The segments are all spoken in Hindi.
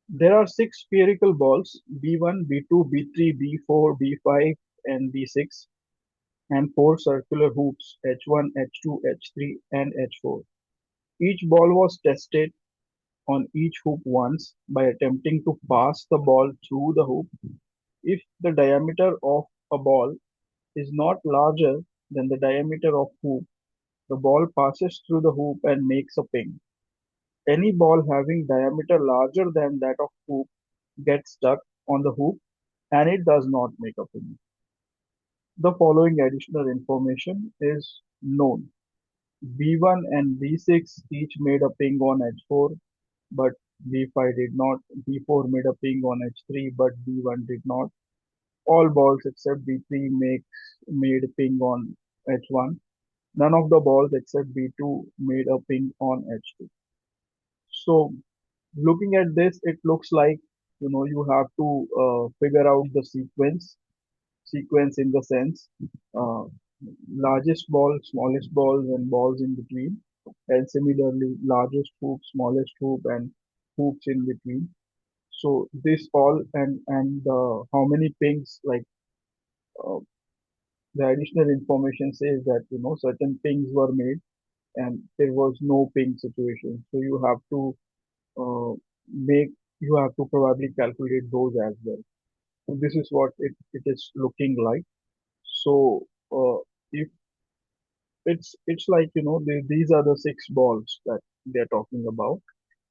There are six spherical balls B1, B2, B3, B4, B5, and B6, and four circular hoops H1, H2, H3, and H4. Each ball was tested on each hoop once by attempting to pass the ball through the hoop. If the diameter of a ball is not larger than the diameter of hoop, the ball passes through the hoop and makes a ping. Any ball having diameter larger than that of hoop gets stuck on the hoop and it does not make a ping. The following additional information is known. B1 and B6 each made a ping on H4, but B5 did not. B4 made a ping on H3, but B1 did not. All balls except B3 made a ping on H1. None of the balls except B2 made a ping on H2. So looking at this, it looks like you have to figure out the sequence in the sense uh, largest ball, smallest balls, and balls in between, and similarly largest hoop, smallest hoop, and hoops in between. So this all and how many pings like uh, the additional information says that certain pings were made and there was no ping situation. So you have to uh, make you have to probably calculate those as well. So this is what it is looking like. So if it's like these are the six balls that they're talking about.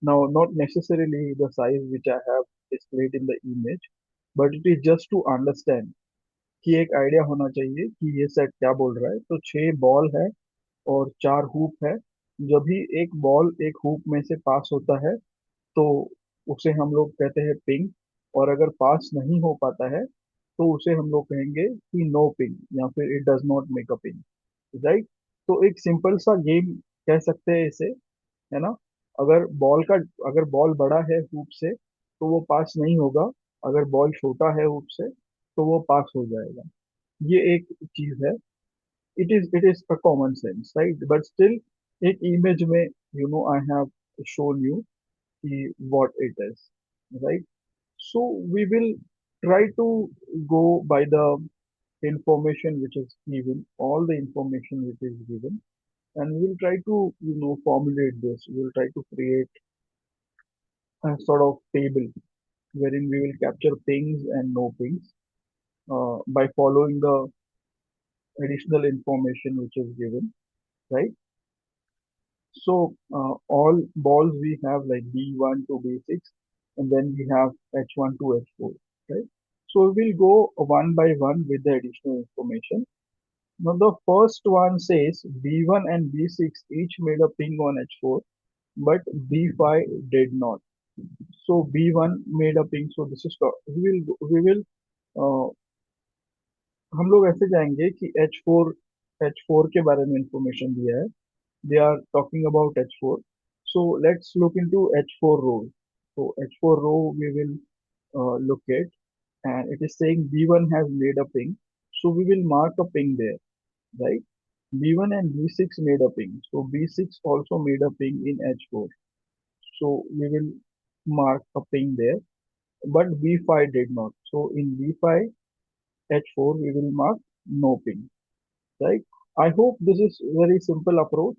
Now, not necessarily the size which I have displayed in the image, but it is just to understand कि एक आइडिया होना चाहिए कि ये सेट क्या बोल रहा है। तो छह बॉल है और चार हुप है। जब भी एक बॉल एक हुप में से पास होता है तो उसे हम लोग कहते हैं पिंग, और अगर पास नहीं हो पाता है तो उसे हम लोग कहेंगे कि नो पिंग या फिर it does not make a ping, right. तो एक सिंपल सा गेम कह सकते हैं इसे, है ना। अगर बॉल का अगर बॉल बड़ा है हुप से तो वो पास नहीं होगा, अगर बॉल छोटा है हुप से तो वो पास हो जाएगा। ये एक चीज है। It is a common sense, right, but still एक इमेज में आई हैव शोन यू कि what it is, right. So we will try to go by the information which is given, all the information which is given, and we will try to formulate this. We will try to create a sort of table wherein we will capture pings and no pings by following the additional information which is given, right? So all balls we have like B1 to B6, and then we have H1 to H4, right? So we will go one by one with the additional information. Now the first one says B1 and B6 each made a ping on H4, but B5 did not. So B1 made a ping. So this is we will uh, हम लोग ऐसे जाएंगे कि H4 के बारे में इंफॉर्मेशन दिया है। They are talking about H4. So let's look into H4 row. So H4 row we will look at, and it is saying B1 has made a ping. So we will mark a ping there, right? B1 and B6 made a ping. So B6 also made a ping in H4. So we will mark a ping there. But B5 did not. So in B5, H4, we will mark no ping, right? I hope this is very simple approach.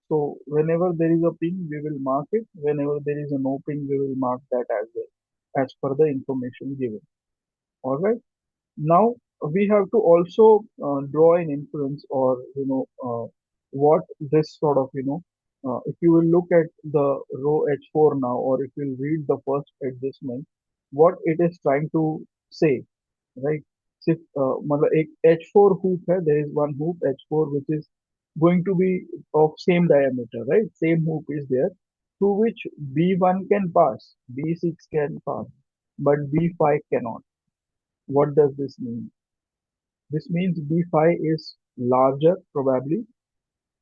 So whenever there is a ping, we will mark it. Whenever there is a no ping, we will mark that as well, as per the information given. All right. Now we have to also draw an inference, or what this sort of if you will look at the row H4 now, or if you read the first adjustment, what it is trying to say, right? सिर्फ मतलब एक H4 hoop है, there is one hoop H4 which is going to be of same diameter, right? Same hoop is there through which B1 can pass, B6 can pass, but B5 cannot. What does this mean? This means B5 is larger, probably,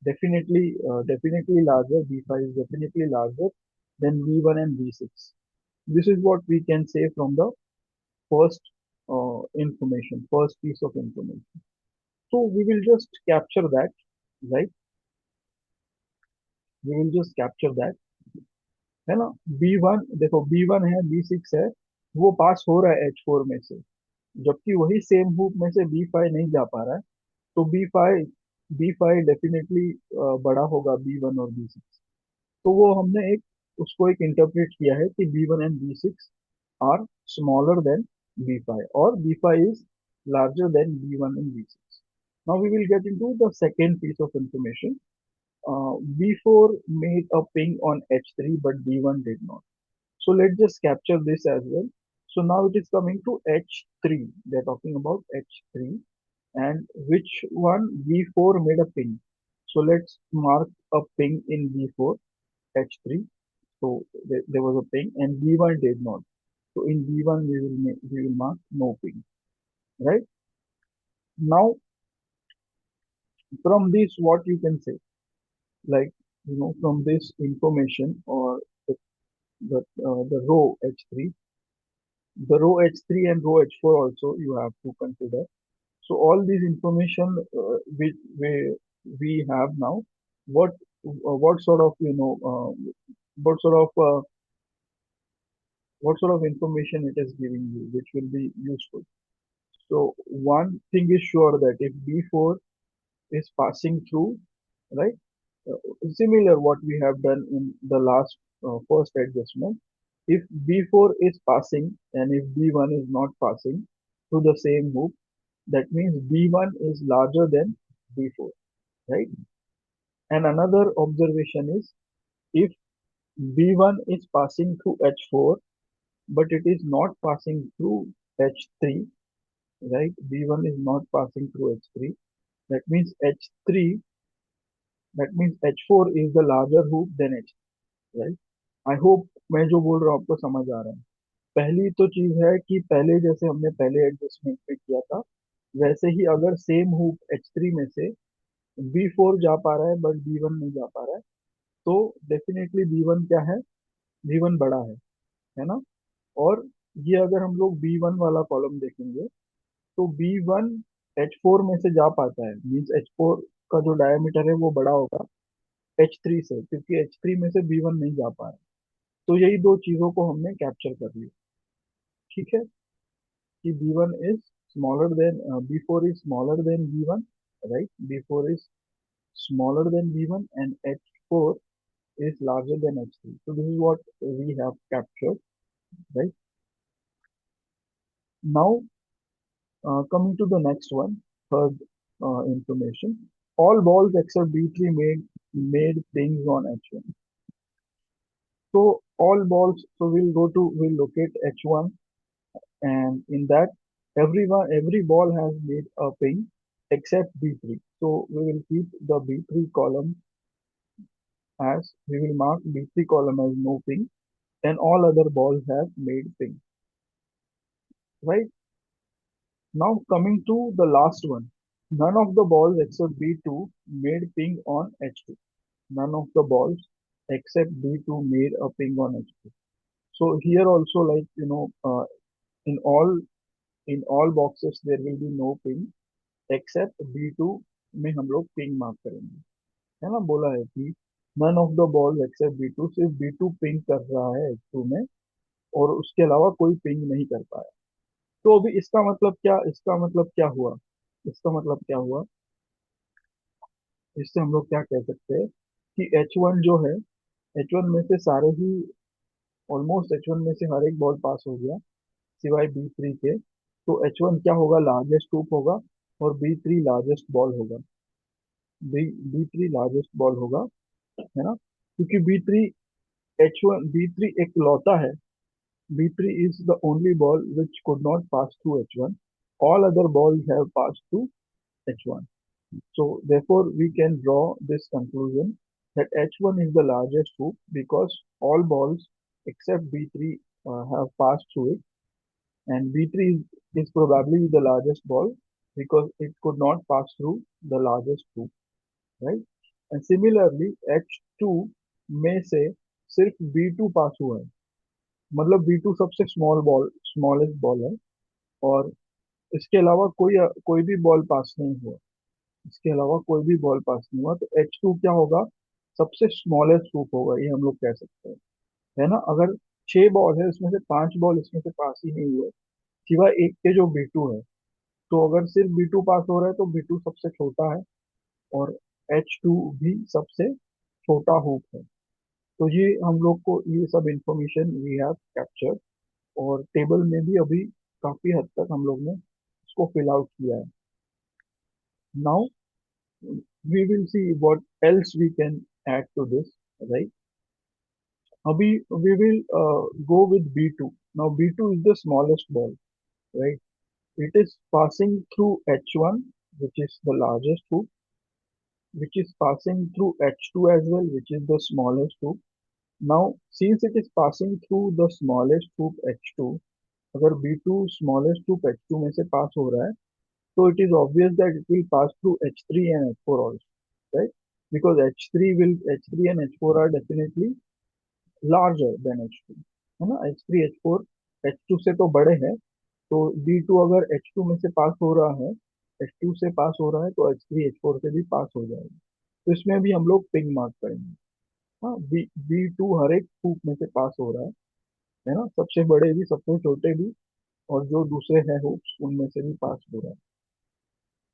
definitely larger. B5 is definitely larger than B1 and B6. This is what we can say from the first first piece of information. So we will just capture that, right? We will just capture that. है ना। B1 देखो, B1 है, B6 है, वो पास हो रहा है H4 में से, जबकि वही सेम हुक में से B5 नहीं जा पा रहा है। तो बी फाइव डेफिनेटली बड़ा होगा B1 और B6। तो वो हमने एक उसको एक इंटरप्रेट किया है कि B1 and B6 are smaller than B5, और B5 is larger than B1 and B6. Now we will get into the second piece of information. B4 made a ping on H3, but B1 did not. So let's just capture this as well. So now it is coming to H3. They're talking about H3, and which one? B4 made a ping. So let's mark a ping in B4, H3. So there was a ping, and B1 did not. So in B1 we will mark no ping, right? Now from this, what you can say, like, from this information, or the row H3, the row H3 and row H4 also you have to consider. So all these information we have now, what what sort of what sort of what sort of information it is giving you, which will be useful. So one thing is sure, that if B4 is passing through, right? Similar what we have done in the last first adjustment. If B4 is passing and if B1 is not passing through the same hoop, that means B1 is larger than B4, right? And another observation is, if B1 is passing through H4, but it is not passing through H3, right? B1 is not passing through H3. That means H3, that means H4 is the larger hoop than H3, right? I hope मैं जो बोल रहा हूँ आपको समझ आ रहा है। पहली तो चीज है कि पहले जैसे हमने पहले एडजस्टमेंट में किया था, वैसे ही अगर सेम हुक H3 में से B4 जा पा रहा है बट B1 नहीं जा पा रहा है, तो डेफिनेटली B1 क्या है, B1 बड़ा है ना। और ये अगर हम लोग B1 वाला कॉलम देखेंगे, तो B1 H4 में से जा पाता है, मीन्स H4 का जो डायमीटर है वो बड़ा होगा H3 से, क्योंकि H3 में से B1 नहीं जा पा रहा है। तो यही दो चीजों को हमने कैप्चर कर लिया, ठीक है, कि B1 is smaller than B4 is smaller than B1, right? B4 is smaller than B1 and H4 is larger than H3. So this is what we have captured, right? Now coming to the next one, third information. All balls except B3 made pings on H1. So all balls. So we'll locate H1, and in that every ball has made a ping except B3. So we will keep the B3 column as, we will mark B3 column as no ping, and all other balls have made ping, right? Now coming to the last one, none of the balls except B2 made ping on H2. None of the balls except B2 made a ping on H2. So here also, like, in all boxes there will be no ping except B2 में हम लोग पिंग मार्क करेंगे, है ना। बोला है कि none of the ball except B2, सिर्फ B2 पिंग कर रहा है H2 में, और उसके अलावा कोई पिंग नहीं कर पाया। तो अभी इसका मतलब क्या हुआ, इससे हम लोग क्या कह सकते हैं कि H1 जो है, H1 में से सारे ही, ऑलमोस्ट H1 में से हर एक बॉल पास हो गया सिवाय B3 के। तो H1 क्या होगा, लार्जेस्ट हुप होगा, और B3 लार्जेस्ट बॉल होगा। बी थ्री लार्जेस्ट बॉल होगा, है ना, क्योंकि बी थ्री एक लौता है। B3 is the only ball which could not pass through H1. All other balls have passed through H1. So therefore we can draw this conclusion that H1 is the largest hoop, because all balls except B3 have passed through it, and B3 is probably the largest ball because it could not pass through the largest hoop, right? And similarly H2 में से सिर्फ B2 पास हुआ है, मतलब B2 सबसे स्मॉलेस्ट बॉल है, और इसके अलावा कोई भी बॉल पास नहीं हुआ, इसके अलावा कोई भी बॉल पास नहीं हुआ। तो H2 क्या होगा, सबसे स्मॉलेस्ट हुप होगा, ये हम लोग कह सकते हैं। है ना। अगर 6 बॉल है उसमें से 5 बॉल इसमें से पास ही नहीं हुए, सिवाय एक के जो B2 है, तो अगर सिर्फ B2 पास हो रहा है तो B2 सबसे छोटा है, और H2 भी सबसे छोटा हुप है। तो ये हम लोग को ये सब इंफॉर्मेशन वी हैव कैप्चर, और टेबल में भी अभी काफी हद तक हम लोग ने इसको फिल आउट किया है। Now we will see what else we can add to this, right. अभी we will go with B2. Now B2 is the smallest ball, right? It is passing through H1, which is the largest hoop, which is passing through H2 as well, which is the smallest hoop. Now, since it is passing through the smallest hoop H2, अगर B2 smallest hoop H2 में से पास हो रहा है, so it is obvious that it will pass through H3 and H4 also, right? Because H3 and H4 are definitely larger than H2, है ना। H3 H4 H2 से तो बड़े हैं, तो B2 अगर H2 में से पास हो रहा है, H2 से पास हो रहा है, तो H3 H4 से भी पास हो जाएगा। तो इसमें भी हम लोग पिंग मार्क करेंगे। हाँ, B2 हर एक हुप में से पास हो रहा है ना, सबसे बड़े भी सबसे छोटे भी, और जो दूसरे हैं हुप्स उनमें से भी पास हो रहा है।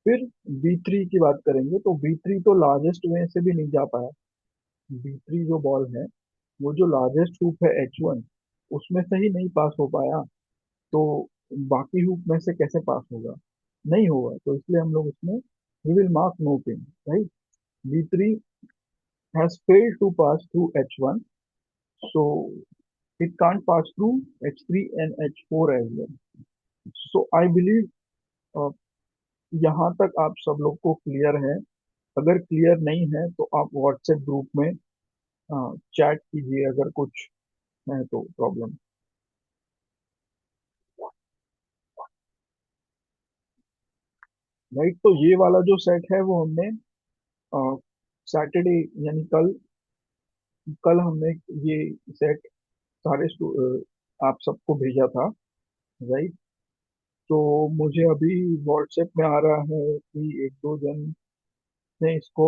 फिर B3 की बात करेंगे, तो B3 तो लार्जेस्ट में से भी नहीं जा पाया। B3 जो बॉल है, वो जो लार्जेस्ट हुप है H1, उसमें से ही नहीं पास हो पाया, तो बाकी हुप में से कैसे पास होगा? नहीं होगा, तो इसलिए हम लोग इसमें we will mark no pin, right. B3 has failed to pass through H1, so it can't pass through H3 and H4 as well. So I believe uh, यहाँ तक आप सब लोग को क्लियर है। अगर क्लियर नहीं है तो आप व्हाट्सएप ग्रुप में चैट कीजिए अगर कुछ है तो प्रॉब्लम, राइट। तो ये वाला जो सेट है वो हमने सैटरडे, यानी कल कल हमने ये सेट आप सबको भेजा था, राइट। तो मुझे अभी व्हाट्सएप में आ रहा है कि एक दो जन ने इसको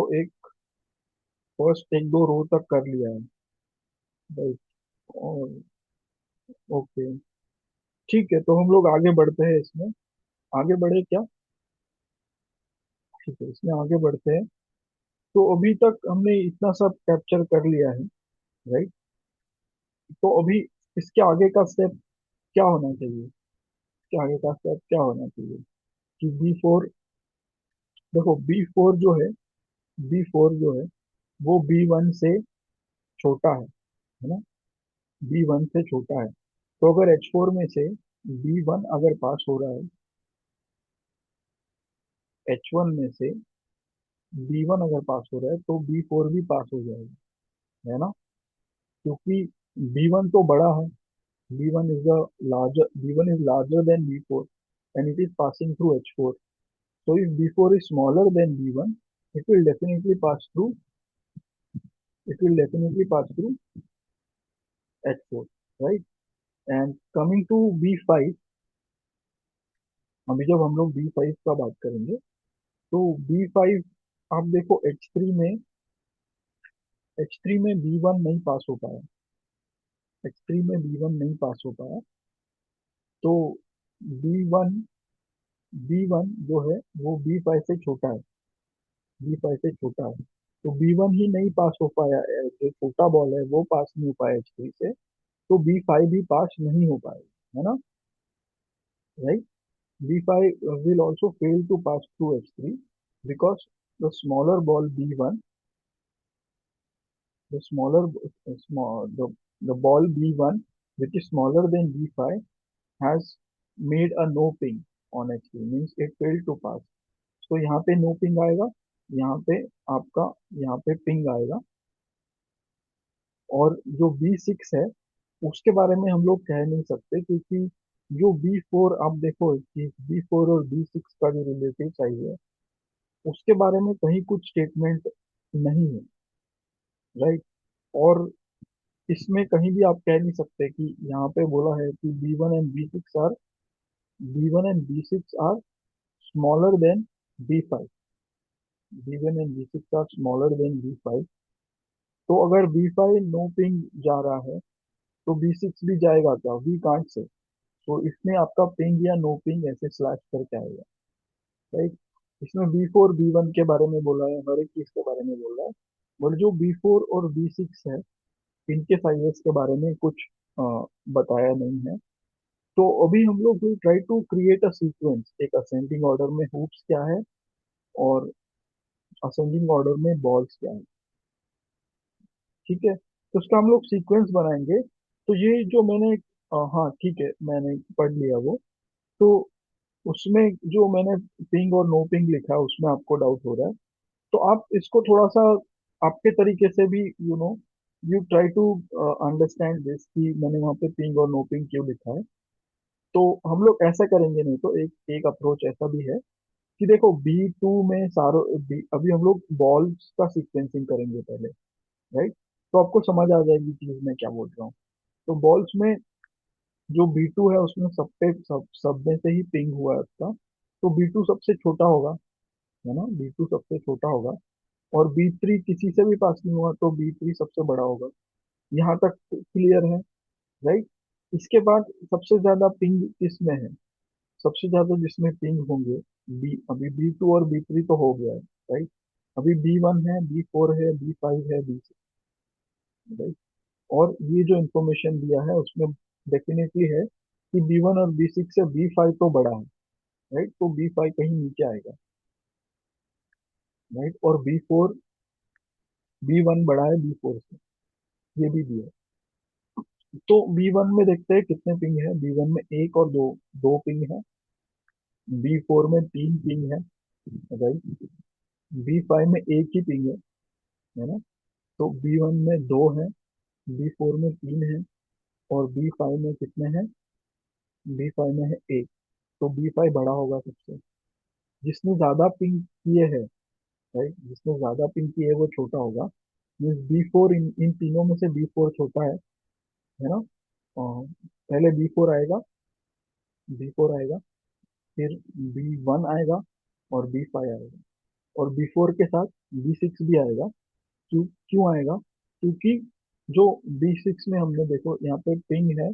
फर्स्ट एक दो रो तक कर लिया है, राइट। और ओके, ठीक है, तो हम लोग आगे बढ़ते हैं इसमें। आगे बढ़े क्या? ठीक है, इसमें आगे बढ़ते हैं। तो अभी तक हमने इतना सब कैप्चर कर लिया है, राइट। तो अभी इसके आगे का स्टेप क्या होना चाहिए? इसके आगे का स्टेप क्या होना चाहिए कि B4, देखो B4 जो है, B4 जो है वो B1 से छोटा है ना, B1 से छोटा है। तो अगर H4 में से B1 अगर पास हो रहा है, H1 में से B1 अगर पास हो रहा है, तो B4 भी पास हो जाएगा, है ना। क्योंकि B1 तो बड़ा है, B1 is larger than B4 and it is passing through H4. So if B4 is smaller than B1, it will definitely pass through it will definitely pass through H4, right? And coming to B5, अभी जब हम लोग B5 का बात करेंगे, तो B5 आप देखो H3 में B1 नहीं पास हो पाया, H3 में B1 नहीं पास हो पाया, तो B1 B1 जो है वो B5 से छोटा है, B5 से छोटा है। तो B1 ही नहीं पास हो पाया, जो छोटा बॉल है वो पास नहीं हो पाया H3 से, तो B5 भी पास नहीं हो पाएगा, है ना, right. B5 will also fail to pass through H3 because the smaller ball B1, the smaller small the ball B1 which is smaller than B5 has made a no ping on H3, means it failed to pass. तो यहाँ पे नो पिंग आएगा, यहाँ पे आपका यहाँ पे पिंग आएगा। और जो B6 है उसके बारे में हम लोग कह नहीं सकते, क्योंकि जो B4 आप देखो कि B4 और B6 का जो रिलेटिव साइज है उसके बारे में कहीं कुछ स्टेटमेंट नहीं है, राइट। और इसमें कहीं भी आप कह नहीं सकते कि यहाँ पे बोला है कि B1 and B6 are smaller than B5, B1 and B6 are smaller than B5। तो अगर B5 नो पिंग जा रहा है, तो B6 भी जाएगा क्या, वी कांट से। तो इसमें आपका पिंग या नो पिंग ऐसे स्लैश करके आएगा, राइट। इसमें B4 B1 के बारे में बोला है, हर एक चीज के बारे में बोल रहा है। बट जो B4 और B6 है, इनके साइजेस के बारे में कुछ अ, बताया नहीं है। तो अभी हम लोग will try to create a sequence, एक असेंडिंग ऑर्डर में हुप्स क्या है और असेंडिंग ऑर्डर में बॉल्स क्या है, ठीक है। तो उसका हम लोग सीक्वेंस बनाएंगे। तो ये जो मैंने हाँ ठीक है, मैंने पढ़ लिया वो। तो उसमें जो मैंने पिंग और नो पिंग लिखा है उसमें आपको डाउट हो रहा है, तो आप इसको थोड़ा सा आपके तरीके से भी you try to understand this कि मैंने वहाँ पे पिंग और नो पिंग क्यों लिखा है। तो हम लोग ऐसा करेंगे, नहीं तो एक एक अप्रोच ऐसा भी है कि देखो B2 में सारो अभी हम लोग बॉल्स का सीक्वेंसिंग करेंगे पहले, राइट। तो आपको समझ आ जाएगी चीज मैं क्या बोल रहा हूँ। तो बॉल्स में जो B2 है उसमें सब में से ही पिंग हुआ है उसका, तो B2 सबसे छोटा होगा, है ना, B2 सबसे छोटा होगा। और B3 किसी से भी पास नहीं हुआ तो B3 सबसे बड़ा होगा। यहाँ तक क्लियर है, राइट। इसके बाद सबसे ज्यादा पिंग किसमें है, सबसे ज्यादा जिसमें पिंग होंगे, अभी B2 और B3 तो हो गया है, राइट। अभी B1 है, B4 है, B5 है, B6, राइट। और ये जो इंफॉर्मेशन दिया है उसमें डेफिनेटली है कि B1 और B6 से B5 तो बड़ा है, राइट। तो B5 कहीं नीचे आएगा, राइट। और B1 बड़ा है B4 से, ये भी दिया है। तो B1 में देखते हैं कितने पिंग है। B1 में एक और दो, दो पिंग है। B4 में तीन पिंग है, राइट। B5 में एक ही पिंग है ना। तो B1 में दो है, B4 में तीन है, और B5 में कितने हैं, B5 में है एक। तो B5 बड़ा होगा सबसे, जिसने ज्यादा पिंग किए हैं, राइट। जिसने ज्यादा पिंग किए है वो छोटा होगा। मीन्स B4, इन तीनों में से B4 छोटा है ना। पहले B4 आएगा, B4 आएगा, फिर B1 आएगा, और B5 आएगा, और B4 के साथ B6 भी आएगा। क्यों क्यों आएगा, क्योंकि जो B6 में हमने देखो यहाँ पे पिंग है,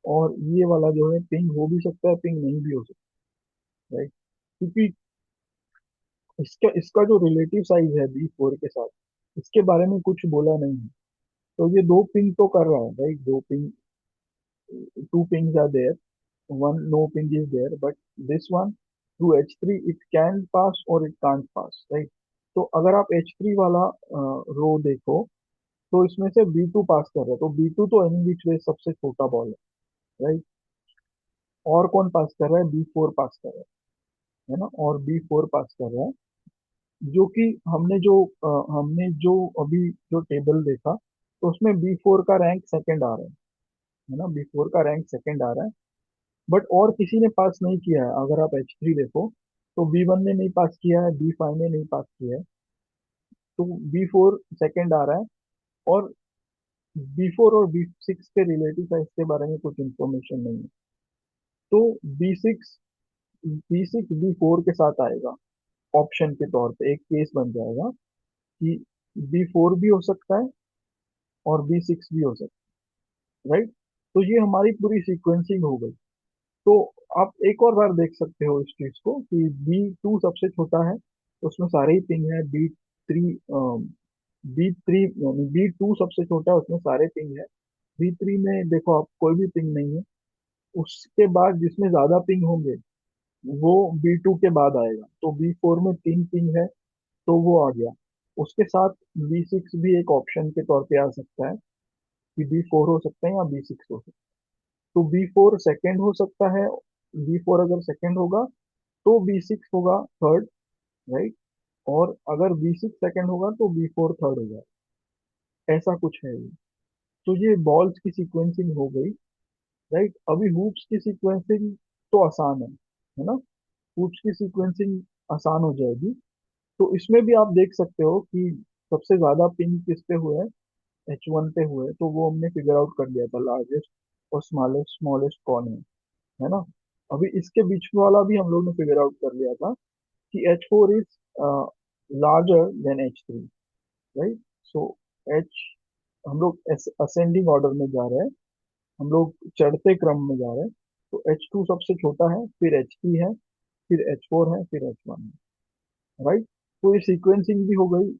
और ये वाला जो है पिंग हो भी सकता है, पिंग नहीं भी हो सकता, राइट। क्योंकि इसका इसका जो रिलेटिव साइज है B4 के साथ, इसके बारे में कुछ बोला नहीं है। तो ये दो पिंग तो कर रहा है, राइट। दो ping, two pings are there, one no ping is there, but this one through H3 it can pass or it can't pass, right। तो अगर आप H3 वाला रो देखो, तो इसमें से B2 पास कर रहा है, तो B2 तो एनी विच वे सबसे छोटा बॉल है, राइट। और कौन पास कर रहा है, B4 पास कर रहा है ना। और B4 पास कर रहा है, जो कि हमने जो अभी जो टेबल देखा, तो उसमें B4 का रैंक सेकंड आ रहा है ना। B4 का रैंक सेकंड आ रहा है। बट और किसी ने पास नहीं किया है। अगर आप H3 देखो, तो B1 ने नहीं पास किया है, B5 ने नहीं पास किया है, तो B4 सेकंड आ रहा है। और B4 और B6 के रिलेटिव साइज के बारे में कुछ इंफॉर्मेशन नहीं है। तो B6 B4 के साथ आएगा, ऑप्शन के तौर पे एक केस बन जाएगा कि B4 भी हो सकता है और B6 भी हो सकता है, राइट। तो ये हमारी पूरी सीक्वेंसिंग हो गई। तो आप एक और बार देख सकते हो इस चीज को कि B2 सबसे छोटा है, तो उसमें सारे ही पिंग है। B3 यानी B2 सबसे छोटा है, उसमें सारे पिंग है। B3 में देखो आप, कोई भी पिंग नहीं है। उसके बाद जिसमें ज्यादा पिंग होंगे वो B2 के बाद आएगा। तो B4 में तीन पिंग है, तो वो आ गया। उसके साथ B6 भी एक ऑप्शन के तौर पे आ सकता है, कि B4 हो सकता है या B6 हो सकता है। तो B4 सेकंड हो सकता है। B4 अगर सेकंड होगा तो B6 होगा थर्ड, राइट। और अगर B6 सेकंड होगा तो B4 थर्ड होगा। ऐसा कुछ है ये। तो ये बॉल्स की सीक्वेंसिंग हो गई, राइट। अभी हुप्स की सीक्वेंसिंग तो आसान है ना। हुप्स की सीक्वेंसिंग आसान हो जाएगी। तो इसमें भी आप देख सकते हो कि सबसे ज्यादा पिंग किस पे हुए हैं, H1 पे हुए, तो वो हमने फिगर आउट कर लिया था, लार्जेस्ट और स्मॉलेस्ट कौन है ना। अभी इसके बीच वाला भी हम लोग ने फिगर आउट कर लिया था कि H4 is larger than H3, right. So H, हम लोग असेंडिंग ऑर्डर में जा रहे हैं। हम लोग चढ़ते क्रम में जा रहे हैं। तो H2 सबसे छोटा है, फिर H3 है, फिर H4 है, फिर H1 है, राइट। तो ये सीक्वेंसिंग भी हो गई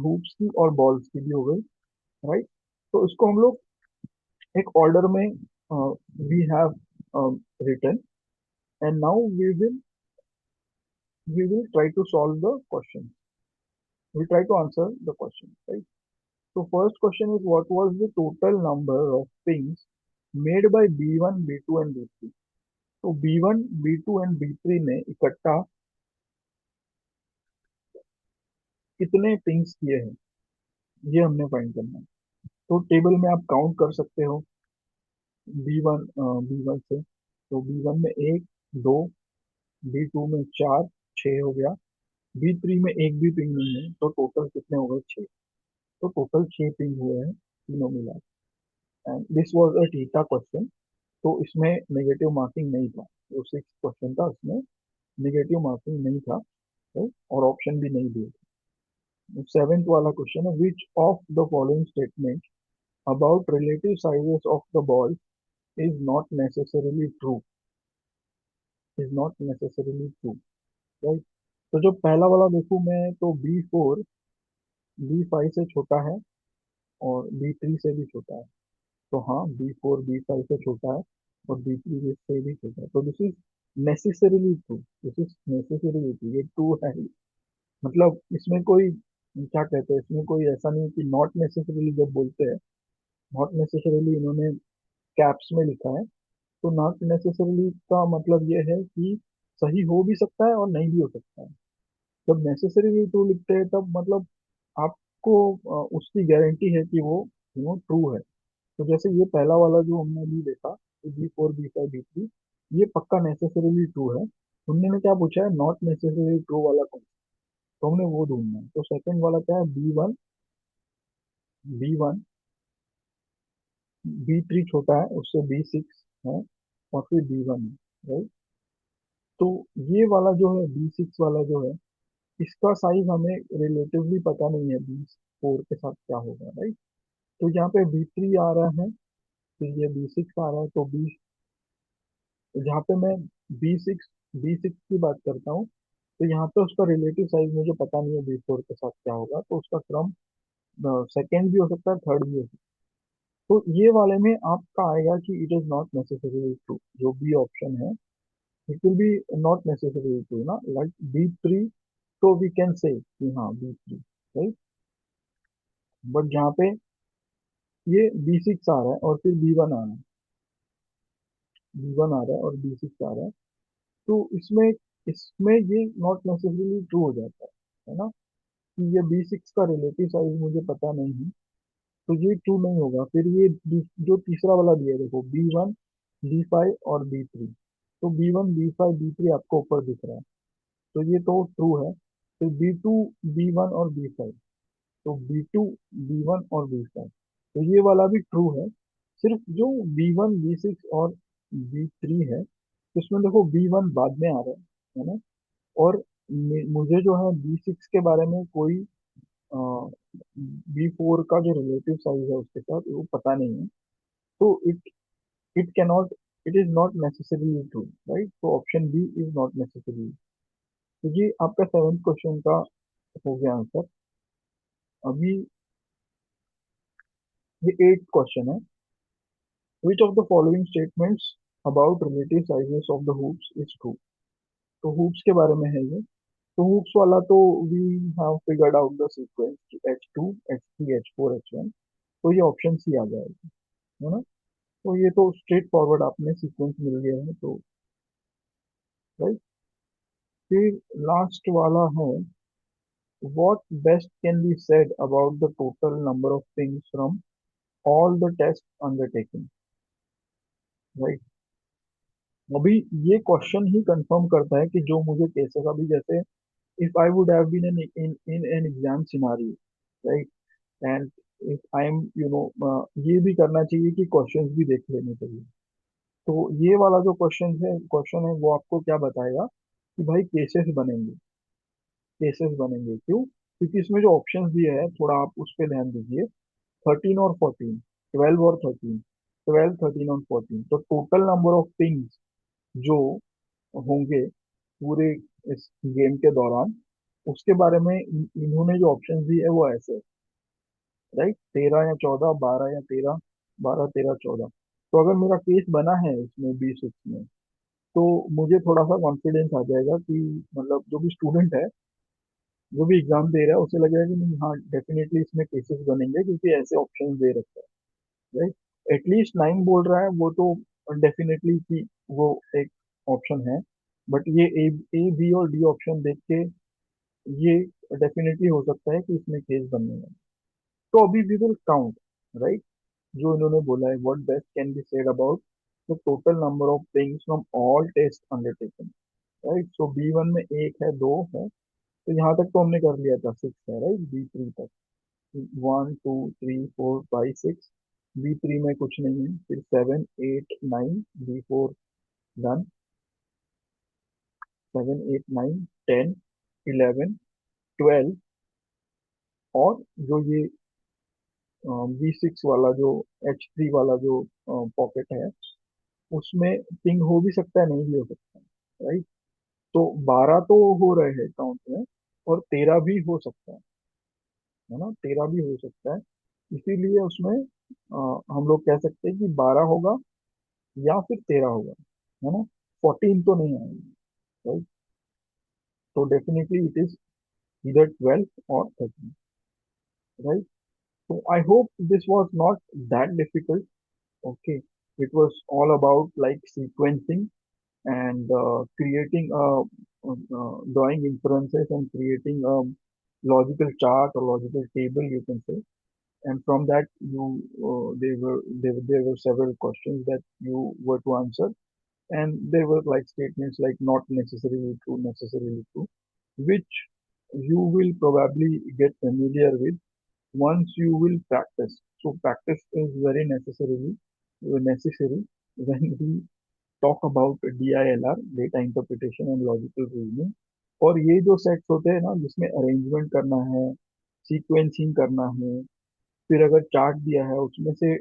हूप्स की और बॉल्स की भी हो गई, राइट। तो इसको हम लोग एक ऑर्डर में we have written, and now we will try to solve the question, we try to answer the question, right. So first question is, what was the total number of pings made by B1, B2 and B3? तो B1, B2 एंड B3 ने इकट्ठा कितने पिंग्स किए हैं, ये हमने फाइंड करना है। तो टेबल में आप काउंट कर सकते हो B1 से। तो B1 में एक, दो, B2 में चार, छः हो गया। B3 में एक भी पिंग नहीं है, तो टोटल कितने हो गए? छः। तो टोटल छः पिंग हुए हैं तीनों मिला। And this was a theta question, तो इसमें नेगेटिव मार्किंग नहीं था। जो सिक्स क्वेश्चन था उसमें नेगेटिव मार्किंग नहीं था, right? और ऑप्शन भी नहीं दिए थे। सेवेंथ वाला क्वेश्चन है, which of the following statement about relative sizes of the ball is not necessarily true, is not necessarily true, right. तो जो पहला वाला देखूं मैं, तो B4 B5 से छोटा है और B3 से भी छोटा है। तो हाँ, B4 B5 से छोटा है और B3 से भी छोटा है, तो this is necessarily true, this is necessarily true, ये ट्रू है ही। मतलब इसमें कोई क्या कहते हैं, इसमें कोई ऐसा नहीं कि नॉट नेसेसरीली जब बोलते हैं, नॉट नेसेसरीली इन्होंने कैप्स में लिखा है। तो नॉट नेसेसरीली का मतलब ये है कि सही हो भी सकता है और नहीं भी हो सकता है। जब नेसेसरीली ट्रू लिखते हैं तब मतलब आपको उसकी गारंटी है कि वो ट्रू है। तो जैसे ये पहला वाला जो हमने अभी देखा, B4 B5 B3, ये पक्का नेसेसरीली ट्रू है। उन्होंने क्या पूछा है? नॉट नेसेसरीली ट्रू वाला कौन, तो हमने वो ढूंढना है। तो सेकंड वाला क्या है? B1 B3 छोटा है उससे, B6 है और फिर B1 है, राइट। तो ये वाला जो है B6 वाला जो है, इसका साइज हमें रिलेटिवली पता नहीं है B4 के साथ क्या होगा, राइट। तो यहाँ पे B3 आ रहा है, फिर ये B6 आ रहा है, तो बी, जहाँ पे मैं B6 की बात करता हूँ, तो यहाँ पे उसका रिलेटिव साइज मुझे पता नहीं है B4 के साथ क्या होगा, तो उसका क्रम सेकेंड भी हो सकता है, थर्ड भी हो सकता है। तो ये वाले में आपका आएगा कि it is not necessary true, जो बी ऑप्शन है, it will be not necessary true ना, लाइक B3, तो वी कैन से कि हाँ B3, राइट। बट जहाँ पे ये B6 आ रहा है और फिर B1 आ रहा है, B1 आ रहा है और B6 आ रहा है, तो इसमें इसमें ये नॉट नेसेसरीली ट्रू हो जाता है ना, कि ये B6 का रिलेटिव साइज मुझे पता नहीं है, तो ये ट्रू नहीं होगा। फिर ये जो तीसरा वाला दिया है, देखो B1 B5 और B3, तो B1 B5 B3 आपको ऊपर दिख रहा है, तो ये तो ट्रू है। फिर B2 B1 और B5, तो B2 B1 और B5, तो ये वाला भी ट्रू है। सिर्फ जो B1 B6 और B3 है, इसमें देखो B1 बाद में आ रहा है ना। और मुझे जो है B6 के बारे में कोई B4 का जो रिलेटिव साइज है उसके साथ वो पता नहीं है, तो it cannot, it is not necessarily true, right. तो option B is not necessary. तो ये आपका सेवेंथ क्वेश्चन का हो गया आंसर। अभी ये एट क्वेश्चन है, which of the following statements about relative sizes of the hoops is true. तो हूप्स के बारे में है ये। तो हूप्स वाला तो we have figured out the sequence कि H2 H3 H4 H1, तो ये ऑप्शन सी आ जाएगा, है ना। तो ये तो स्ट्रेट फॉरवर्ड आपने सीक्वेंस मिल गया है, तो राइट। फिर लास्ट वाला है, what best can be said about the total number of things from all the test undertaking, right. अभी ये क्वेश्चन ही कंफर्म करता है कि जो मुझे केसेस, अभी जैसे if I would have been in an exam scenario, right, and if I am ये भी करना चाहिए कि क्वेश्चंस भी देख लेने चाहिए। तो ये वाला जो क्वेश्चन है वो आपको क्या बताएगा कि भाई केसेस बनेंगे क्यों, क्योंकि इसमें जो ऑप्शंस दिए हैं थोड़ा आप उस पर ध्यान दीजिए, 13 और 14, 12 और 13, 12, 13 और 14, तो टोटल नंबर ऑफ पिंग्स जो होंगे पूरे इस गेम के दौरान, उसके बारे में इन्होंने जो ऑप्शन दिए है वो ऐसे, राइट, 13 या 14, 12 या 13, 12, 13, 14। तो अगर मेरा केस बना है इसमें B6 में, तो मुझे थोड़ा सा कॉन्फिडेंस आ जाएगा कि मतलब जो भी स्टूडेंट है, जो भी एग्जाम दे रहा है, उसे लगेगा कि नहीं, हाँ डेफिनेटली इसमें केसेस बनेंगे क्योंकि ऐसे ऑप्शन दे रखा है, राइट। एटलीस्ट 9 बोल रहा है वो तो डेफिनेटली कि वो एक ऑप्शन है, बट ये ए बी और डी ऑप्शन देख के ये डेफिनेटली हो सकता है कि इसमें केस बनने लगे। तो अभी वी विल काउंट, राइट, जो इन्होंने बोला है, what best can be said about the total number of things from all test undertaken, right. So B1 में एक है, दो है, तो यहाँ तक तो हमने कर लिया था, 6 है, राइट, B3 तक, 1, 2, 3, 4, 5, 6। B3 में कुछ नहीं है, फिर 7, 8, 9, B4 डन, 7, 8, 9, 10, 11, 12, और जो ये B6 वाला जो H3 वाला जो पॉकेट है, उसमें पिंग हो भी सकता है, नहीं भी हो सकता है, राइट। तो 12 तो हो रहे हैं काउंट में, और 13 भी हो सकता है ना, 13 भी हो सकता है। इसीलिए उसमें हम लोग कह सकते हैं कि 12 होगा या फिर 13 होगा, है ना, 14 तो नहीं आएगा, राइट। तो definitely it is either 12 or 13, right? So I hope this was not that difficult. Okay, it was all about like sequencing and creating drawing inferences and creating a logical chart or logical table, you can say. And from that, there were several questions that you were to answer, and there were like statements like not necessarily true, which you will probably get familiar with once you will practice. So practice is very necessary when we talk about DILR, data interpretation and logical reasoning। और ये जो सेट्स होते हैं ना, जिसमें अरेंजमेंट करना है, सीक्वेंसिंग करना है, फिर अगर चार्ट दिया है उसमें से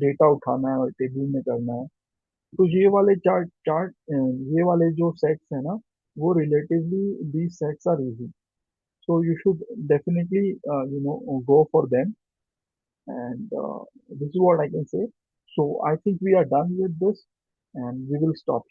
डेटा उठाना है और टेबल में करना है, तो ये वाले चार्ट चार्ट ये वाले जो सेट्स है ना, वो relatively these sets are easy. So you should definitely go for them, and this is what I can say. So I think we are done with this, and we will stop.